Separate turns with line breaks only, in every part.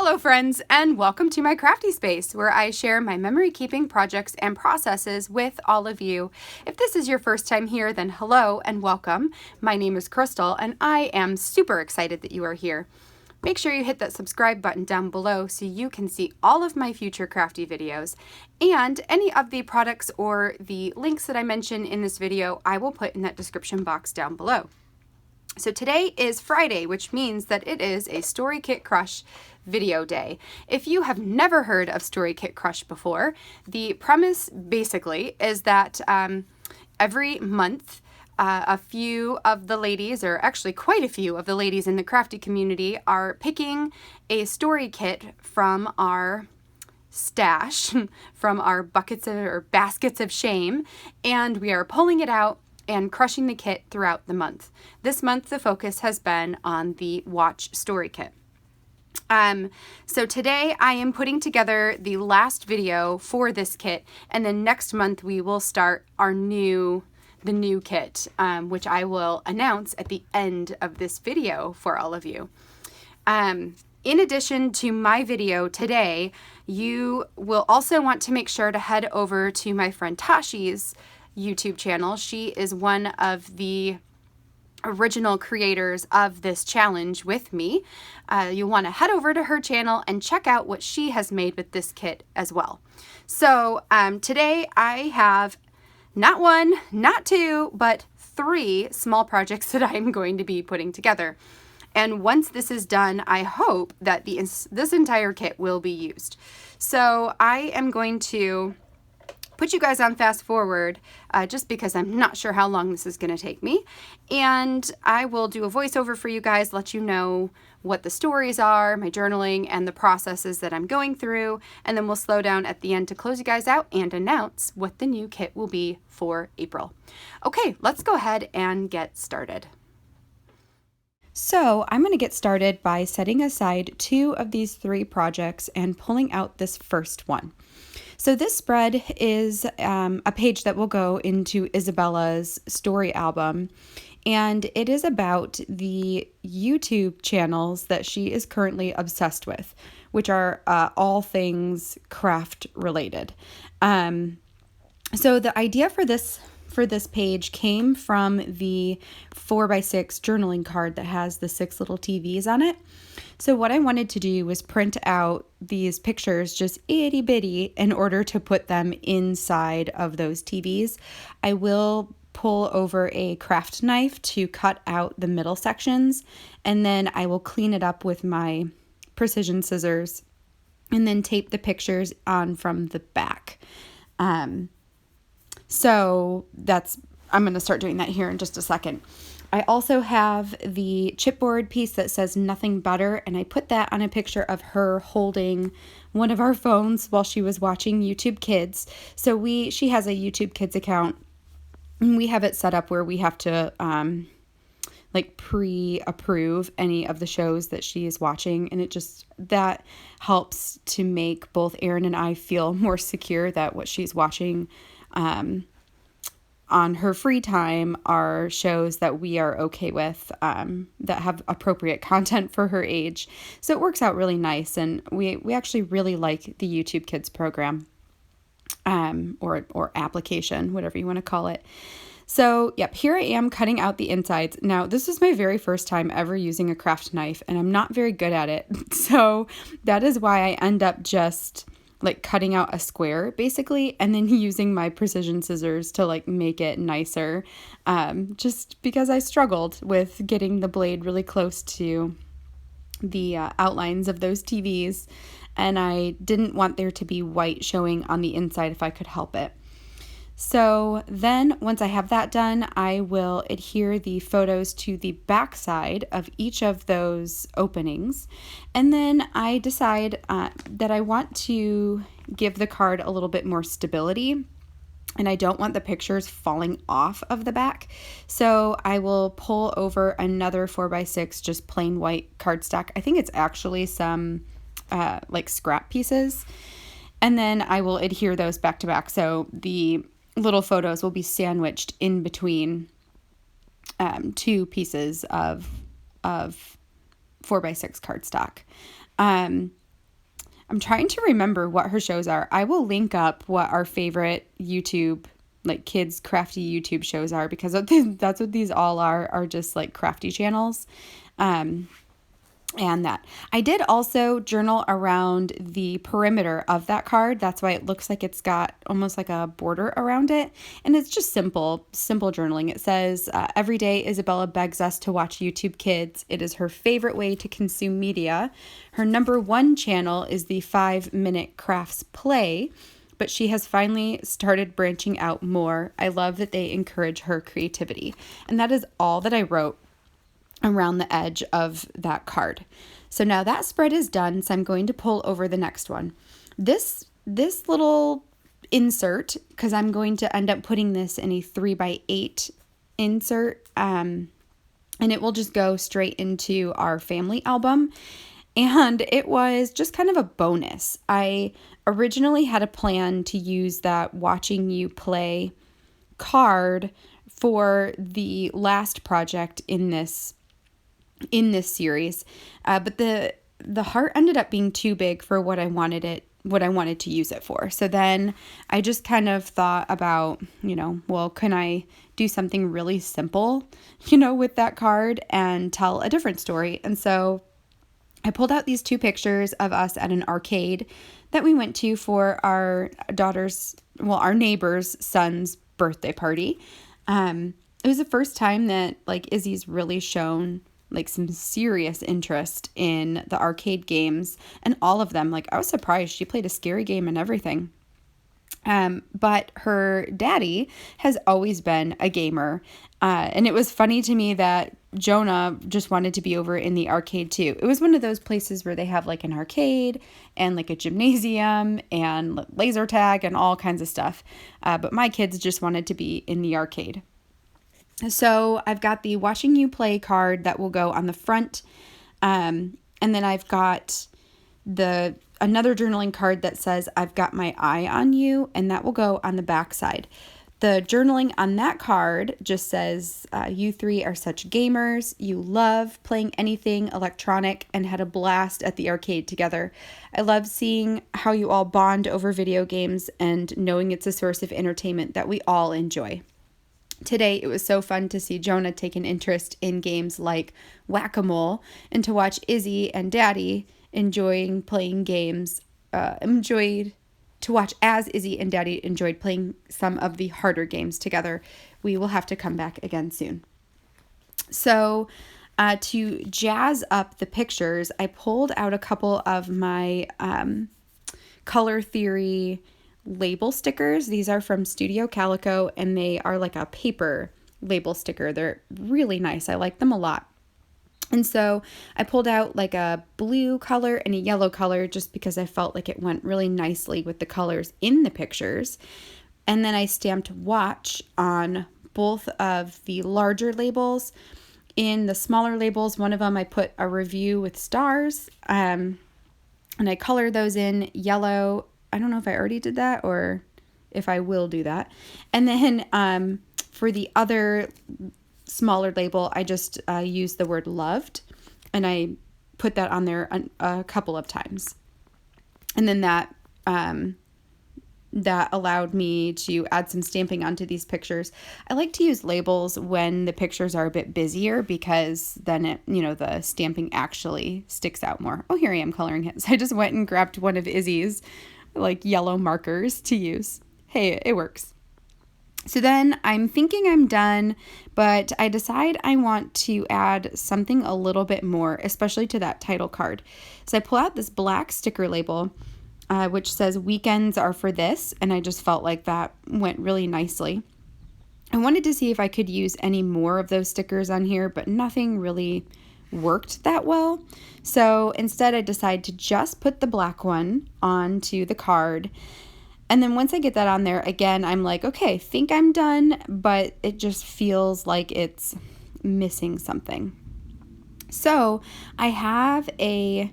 Hello friends, and welcome to my crafty space where I share my memory keeping projects and processes with all of you. If this is your first time here, then hello and welcome. My name is Krystal and I am super excited that you are here. Make sure you hit that subscribe button down below so you can see all of my future crafty videos, and any of the products or the links that I mention in this video I will put in that description box down below. So today is Friday, which means that it is a StoryKitCrush video day. If you have never heard of StoryKitCrush before, the premise basically is that every month a few of the ladies, or actually quite a few of the ladies in the crafty community, are picking a story kit from our stash, from our buckets or baskets of shame, and we are pulling it out and crushing the kit throughout the month. This month the focus has been on the watch story kit. So today I am putting together the last video for this kit, and then next month we will start the new kit, which I will announce at the end of this video for all of you. In addition to my video today, you will also want to make sure to head over to my friend Tashi's YouTube channel. She is one of the original creators of this challenge with me. You'll want to head over to her channel and check out what she has made with this kit as well. So today I have not one, not two, but 3 small projects that I'm going to be putting together. And once this is done, I hope that this entire kit will be used. So I am going to put you guys on fast forward just because I'm not sure how long this is going to take me. And I will do a voiceover for you guys, let you know what the stories are, my journaling, and the processes that I'm going through. And then we'll slow down at the end to close you guys out and announce what the new kit will be for April. Okay, let's go ahead and get started. So I'm going to get started by setting aside 2 of these 3 projects and pulling out this first one. So this spread is a page that will go into Isabella's story album, and it is about the YouTube channels that she is currently obsessed with, which are all things craft related. So the idea for this page came from the 4x6 journaling card that has the 6 little TVs on it. So what I wanted to do was print out these pictures, just itty bitty, in order to put them inside of those TVs. I will pull over a craft knife to cut out the middle sections, and then I will clean it up with my precision scissors and then tape the pictures on from the back. So I'm going to start doing that here in just a second. I also have the chipboard piece that says nothing better, and I put that on a picture of her holding one of our phones while she was watching YouTube Kids. So she has a YouTube Kids account, and we have it set up where we have to pre-approve any of the shows that she is watching, and that helps to make both Erin and I feel more secure that what she's watching on her free time are shows that we are okay with, that have appropriate content for her age. So it works out really nice, and we actually really like the YouTube Kids program, or application, whatever you want to call it. So yep, here I am cutting out the insides. Now this is my very first time ever using a craft knife, and I'm not very good at it. So that is why I end up just cutting out a square basically, and then using my precision scissors to make it nicer, just because I struggled with getting the blade really close to the outlines of those TVs, and I didn't want there to be white showing on the inside if I could help it. So then once I have that done, I will adhere the photos to the back side of each of those openings. And then I decide that I want to give the card a little bit more stability, and I don't want the pictures falling off of the back. So I will pull over another 4x6 just plain white cardstock. I think it's actually some scrap pieces. And then I will adhere those back to back. So the little photos will be sandwiched in between 2 pieces of 4x6 cardstock. I'm trying to remember what her shows are. I will link up what our favorite YouTube, like kids crafty YouTube shows are, because that's what these all are just like crafty channels. And that. I did also journal around the perimeter of that card. That's why it looks like it's got almost like a border around it. And it's just simple journaling. It says, every day Isabella begs us to watch YouTube Kids. It is her favorite way to consume media. Her number one channel is the 5-minute crafts play, but she has finally started branching out more. I love that they encourage her creativity. And that is all that I wrote around the edge of that card. So now that spread is done, so I'm going to pull over the next one. This little insert, because I'm going to end up putting this in a 3x8 insert, and it will just go straight into our family album. And it was just kind of a bonus. I originally had a plan to use that watching you play card for the last project in this series, but the heart ended up being too big for what I wanted to use it for. So then I just kind of thought about, well, can I do something really simple, with that card and tell a different story? And so I pulled out these 2 pictures of us at an arcade that we went to for our neighbor's son's birthday party. It was the first time that like Izzy's really shown like some serious interest in the arcade games, and all of them. Like, I was surprised. She played a scary game and everything. But her daddy has always been a gamer. And it was funny to me that Jonah just wanted to be over in the arcade too. It was one of those places where they have like an arcade and like a gymnasium and laser tag and all kinds of stuff. But my kids just wanted to be in the arcade. So I've got the watching you play card that will go on the front. And then I've got another journaling card that says, I've got my eye on you, and that will go on the back side. The journaling on that card just says, you 3 are such gamers. You love playing anything electronic and had a blast at the arcade together. I love seeing how you all bond over video games and knowing it's a source of entertainment that we all enjoy. Today, it was so fun to see Jonah take an interest in games like Whack-A-Mole, and to watch Izzy and Daddy enjoying playing games, to watch as Izzy and Daddy enjoyed playing some of the harder games together. We will have to come back again soon. So, to jazz up the pictures, I pulled out a couple of my Color Theory label stickers. These are from Studio Calico, and they are like a paper label sticker. They're really nice. I like them a lot. And so I pulled out like a blue color and a yellow color just because I felt like it went really nicely with the colors in the pictures. And then I stamped watch on both of the larger labels. In the smaller labels, one of them I put a review with stars, and I colored those in yellow. I don't know if I already did that or if I will do that. And then for the other smaller label, I just used the word loved, and I put that on there a couple of times. And then that allowed me to add some stamping onto these pictures. I like to use labels when the pictures are a bit busier, because then the stamping actually sticks out more. Oh, here I am coloring it. So I just went and grabbed one of Izzy's like yellow markers to use. Hey, it works. So then I'm thinking I'm done, but I decide I want to add something a little bit more, especially to that title card. So I pull out this black sticker label, which says weekends are for this, and I just felt like that went really nicely. I wanted to see if I could use any more of those stickers on here, but nothing really worked that well. So instead I decided to just put the black one onto the card. And then once I get that on there, again, I'm like, okay, think I'm done, but it just feels like it's missing something. So I have a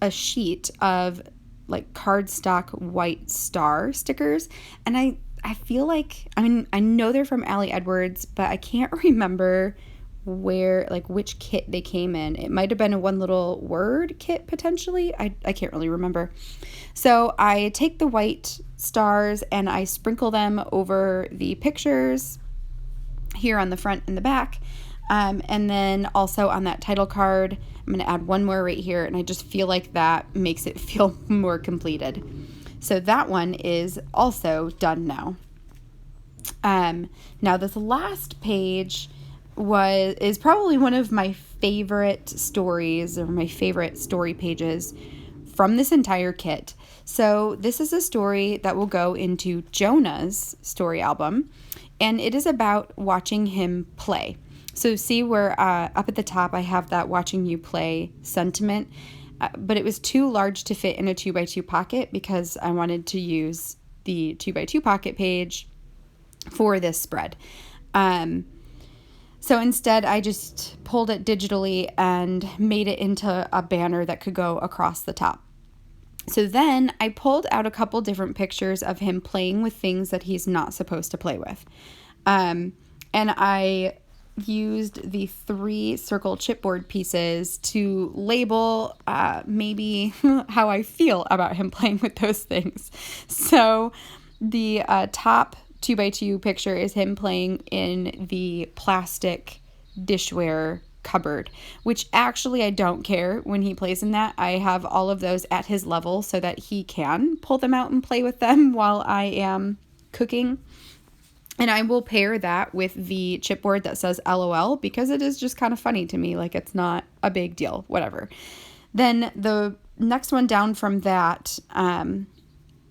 sheet of like cardstock white star stickers, and I feel like, I know they're from Allie Edwards, but I can't remember which kit they came in. It might have been a one little word kit potentially. I can't really remember. So I take the white stars and I sprinkle them over the pictures here on the front and the back. And then also on that title card, I'm going to add one more right here, and I just feel like that makes it feel more completed. So that one is also done now. Now this last page is probably one of my favorite stories, or my favorite story pages from this entire kit. So this is a story that will go into Jonah's story album, and it is about watching him play. So see where up at the top I have that watching you play sentiment, but it was too large to fit in a 2x2 pocket because I wanted to use the 2x2 pocket page for this spread. So instead I just pulled it digitally and made it into a banner that could go across the top. So then I pulled out a couple different pictures of him playing with things that he's not supposed to play with. And I used the 3 circle chipboard pieces to label maybe how I feel about him playing with those things. So the top 2x2 picture is him playing in the plastic dishware cupboard, which actually I don't care when he plays in that. I have all of those at his level so that he can pull them out and play with them while I am cooking. And I will pair that with the chipboard that says LOL because it is just kind of funny to me. Like, it's not a big deal, whatever. Then the next one down from that,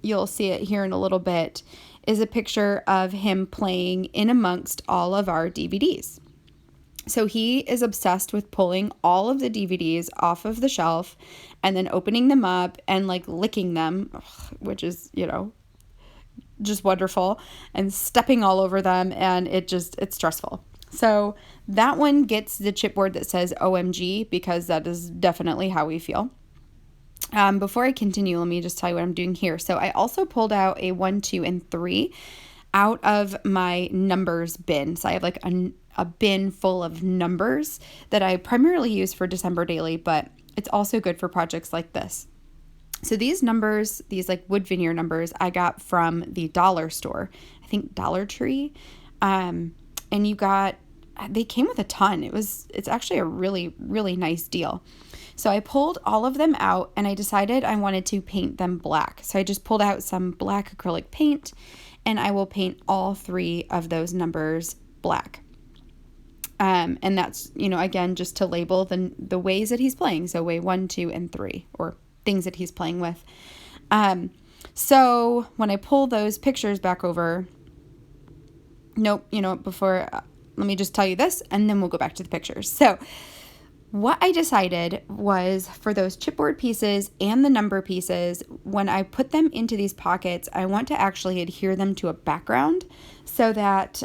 you'll see it here in a little bit, is a picture of him playing in amongst all of our DVDs. So he is obsessed with pulling all of the DVDs off of the shelf and then opening them up and like licking them, which is, just wonderful, and stepping all over them, and it's stressful. So that one gets the chipboard that says OMG because that is definitely how we feel. Before I continue, let me just tell you what I'm doing here. So I also pulled out a 1, 2, and 3 out of my numbers bin. So I have like a bin full of numbers that I primarily use for December daily, but it's also good for projects like this. So these numbers, these like wood veneer numbers, I got from the dollar store, I think Dollar Tree. And they came with a ton. It's actually a really, really nice deal. So I pulled all of them out and I decided I wanted to paint them black. So I just pulled out some black acrylic paint and I will paint all 3 of those numbers black. And that's, again, just to label the ways that he's playing. So way 1, 2, and 3, or things that he's playing with. So when I pull those pictures back over, before, let me just tell you this and then we'll go back to the pictures. So what I decided was for those chipboard pieces and the number pieces, when I put them into these pockets, I want to actually adhere them to a background so that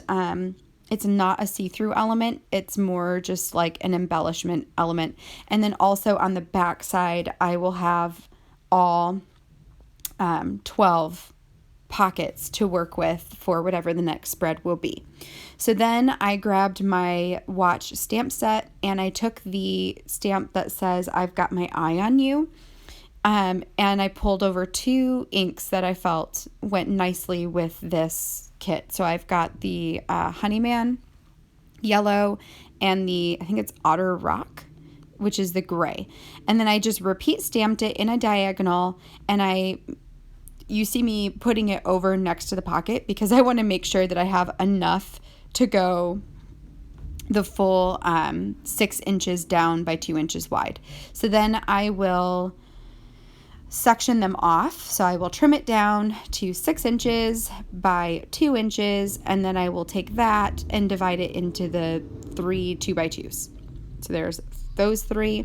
it's not a see-through element. It's more just like an embellishment element. And then also on the back side, I will have all 12 pockets to work with for whatever the next spread will be. So then I grabbed my watch stamp set and I took the stamp that says I've got my eye on you, and I pulled over 2 inks that I felt went nicely with this kit. So I've got the Honeyman yellow and I think it's Otter Rock, which is the gray. And then I just repeat stamped it in a diagonal, and you see me putting it over next to the pocket because I want to make sure that I have enough to go the full 6 inches down by 2 inches wide. So then I will section them off. So I will trim it down to 6 inches by 2 inches, and then I will take that and divide it into the 3 2x2s. So there's those 3.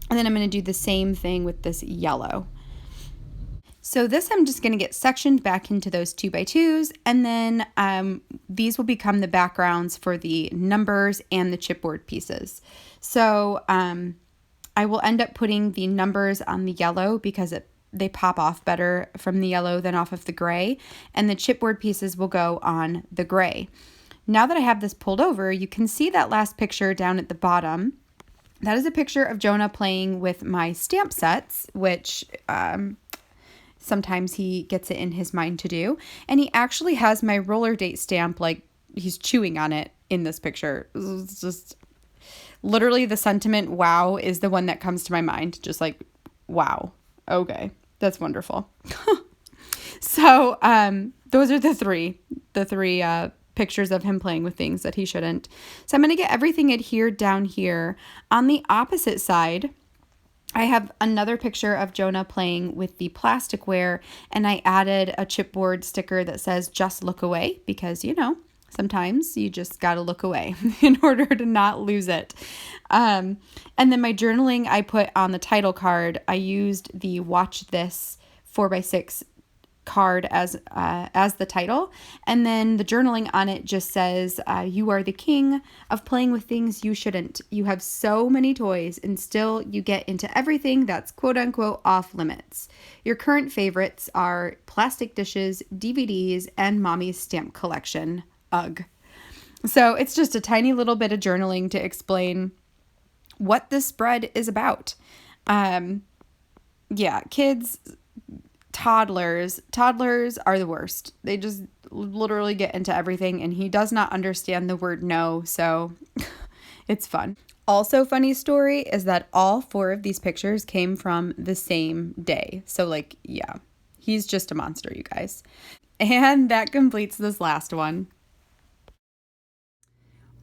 And then I'm going to do the same thing with this yellow. So this I'm just going to get sectioned back into those 2x2s, and then these will become the backgrounds for the numbers and the chipboard pieces. So I will end up putting the numbers on the yellow because they pop off better from the yellow than off of the gray, and the chipboard pieces will go on the gray. now that I have this pulled over, you can see that last picture down at the bottom. That is a picture of Jonah playing with my stamp sets, which sometimes he gets it in his mind to do. And he actually has my roller date stamp, like he's chewing on it in this picture. It's just literally the sentiment, wow, is the one that comes to my mind. Just like, wow. Okay, that's wonderful. So those are the three pictures of him playing with things that he shouldn't. So I'm going to get everything adhered down here. On the opposite side, I have another picture of Jonah playing with the plasticware, and I added a chipboard sticker that says just look away, because sometimes you just got to look away in order to not lose it. And then my journaling I put on the title card. I used the Watch This 4x6 card as the title, and then the journaling on it just says, you are the king of playing with things you shouldn't. You have so many toys and still you get into everything that's quote unquote off limits. Your current favorites are plastic dishes, DVDs, and mommy's stamp collection. Ugh. So it's just a tiny little bit of journaling to explain what this spread is about. Kids, toddlers are the worst. They just literally get into everything, and he does not understand the word no, so it's fun. Also, funny story is that all 4 of these pictures came from the same day. So he's just a monster, you guys. And that completes this last one.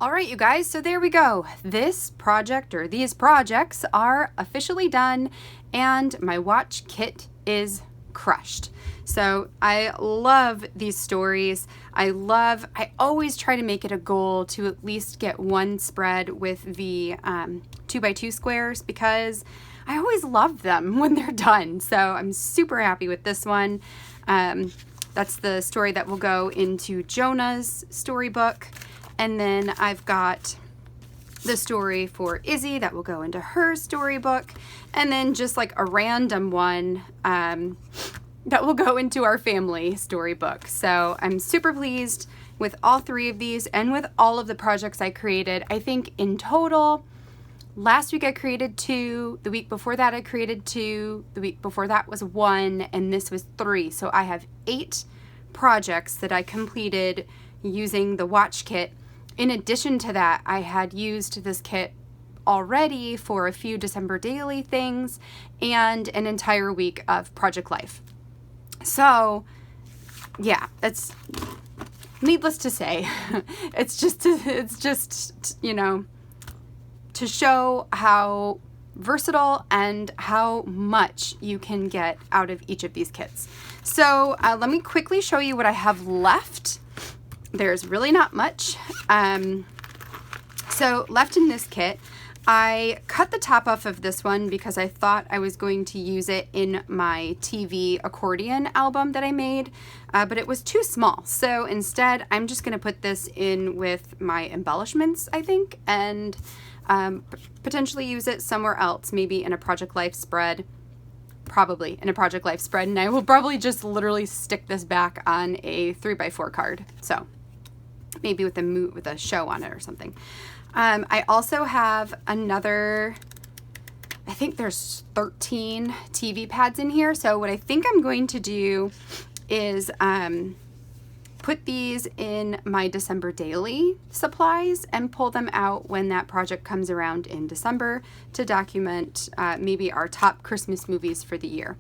All right, you guys, so there we go. This project, or these projects, are officially done, and my watch kit is crushed. So I love these stories. I always try to make it a goal to at least get one spread with the 2x2 squares, because I always love them when they're done. So I'm super happy with this one. That's the story that will go into Jonah's storybook. And then I've got the story for Izzy that will go into her storybook. And then just like a random one that will go into our family storybook. So I'm super pleased with all 3 of these and with all of the projects I created. I think in total, last week I created 2, the week before that I created 2, the week before that was 1, and this was 3. So I have 8 projects that I completed using the watch kit. In addition to that, I had used this kit already for a few December daily things and an entire week of Project Life. So yeah, that's needless to say. It's just to show how versatile and how much you can get out of each of these kits. So let me quickly show you what I have left. There's really not much. So left in this kit, I cut the top off of this one because I thought I was going to use it in my TV accordion album that I made, but it was too small. So instead, I'm just going to put this in with my embellishments, I think, and potentially use it somewhere else, maybe in a Project Life spread. Probably in a Project Life spread, and I will probably just literally stick this back on a 3x4 card. So maybe with a show on it or something. I also have another, I think there's 13 TV pads in here. So what I think I'm going to do is put these in my December daily supplies and pull them out when that project comes around in December to document maybe our top Christmas movies for the year.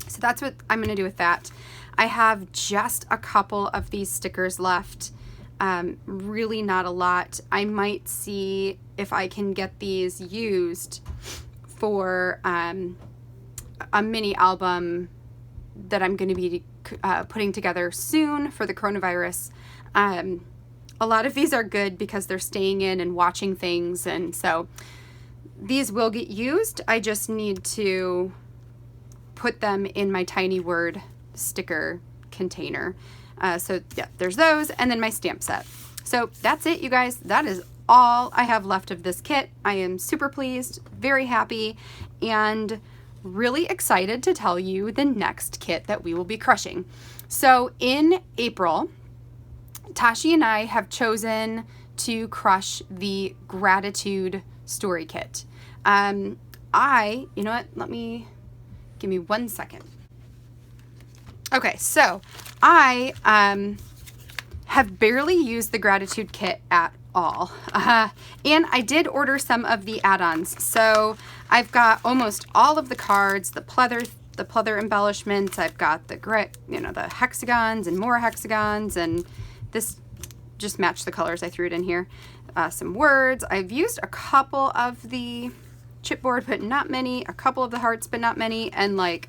So that's what I'm going to do with that. I have just a couple of these stickers left. Really not a lot. I might see if I can get these used for a mini album that I'm going to be putting together soon for the coronavirus. A lot of these are good because they're staying in and watching things, and so these will get used. I just need to put them in my Tiny Word sticker container. So yeah, there's those, and then my stamp set. So that's it, you guys. That is all I have left of this kit. I am super pleased, very happy, and really excited to tell you the next kit that we will be crushing. So in April, Tashi and I have chosen to crush the gratitude story kit. You know what, give me 1 second. Okay, so I have barely used the gratitude kit at all. And I did order some of the add-ons. So I've got almost all of the cards, the pleather embellishments. I've got the the hexagons and more hexagons, and this just matched the colors. I threw it in here. Some words. I've used a couple of the chipboard, but not many. A couple of the hearts, but not many. And like,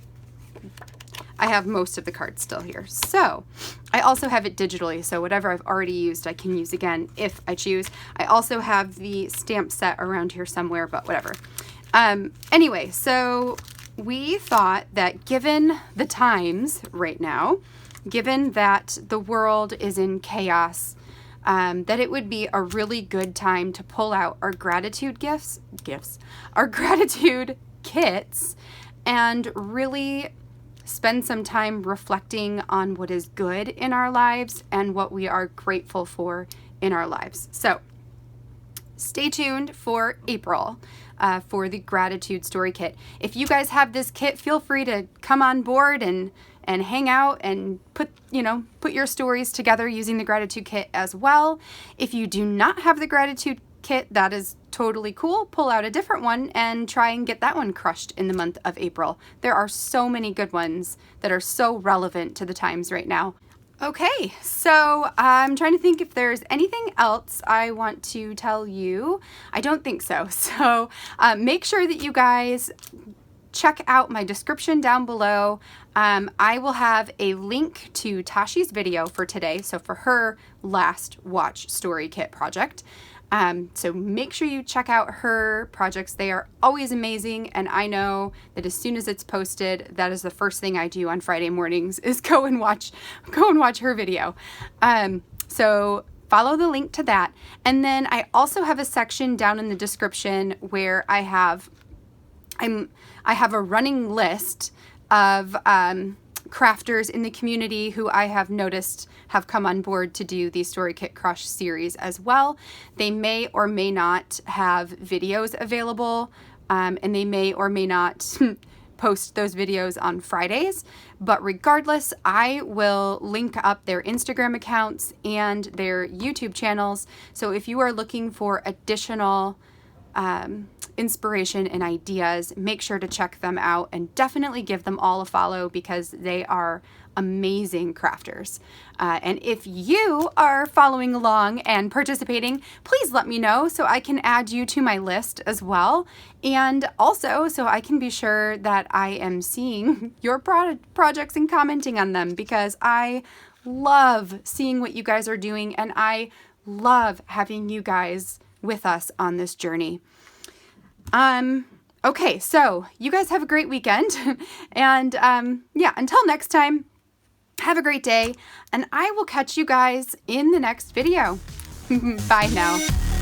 I have most of the cards still here. So I also have it digitally, so whatever I've already used I can use again if I choose. I also have the stamp set around here somewhere, but whatever. Anyway, so we thought that given the times right now, given that the world is in chaos, that it would be a really good time to pull out our gratitude our gratitude kits, and really spend some time reflecting on what is good in our lives and what we are grateful for in our lives. So stay tuned for April for the gratitude story kit. If you guys have this kit, feel free to come on board and hang out and put your stories together using the gratitude kit as well. If you do not have the gratitude kit, that is totally cool. Pull out a different one and try and get that one crushed in the month of April. There are so many good ones that are so relevant to the times right now. Okay, so I'm trying to think if there's anything else I want to tell you. I don't think so. So make sure that you guys check out my description down below. I will have a link to Tashi's video for today, so for her last watch story kit project. So make sure you check out her projects. They are always amazing, and I know that as soon as it's posted, that is the first thing I do on Friday mornings is go and watch her video. So follow the link to that. And then I also have a section down in the description where I have a running list of crafters in the community who I have noticed have come on board to do the StoryKitCrush series as well. They may or may not have videos available, and they may or may not post those videos on Fridays, but regardless, I will link up their Instagram accounts and their YouTube channels. So if you are looking for additional inspiration and ideas, make sure to check them out and definitely give them all a follow because they are amazing crafters. And if you are following along and participating, please let me know so I can add you to my list as well. And also so I can be sure that I am seeing your projects and commenting on them, because I love seeing what you guys are doing and I love having you guys with us on this journey. Okay, so you guys have a great weekend and yeah, until next time, have a great day and I will catch you guys in the next video. Bye now.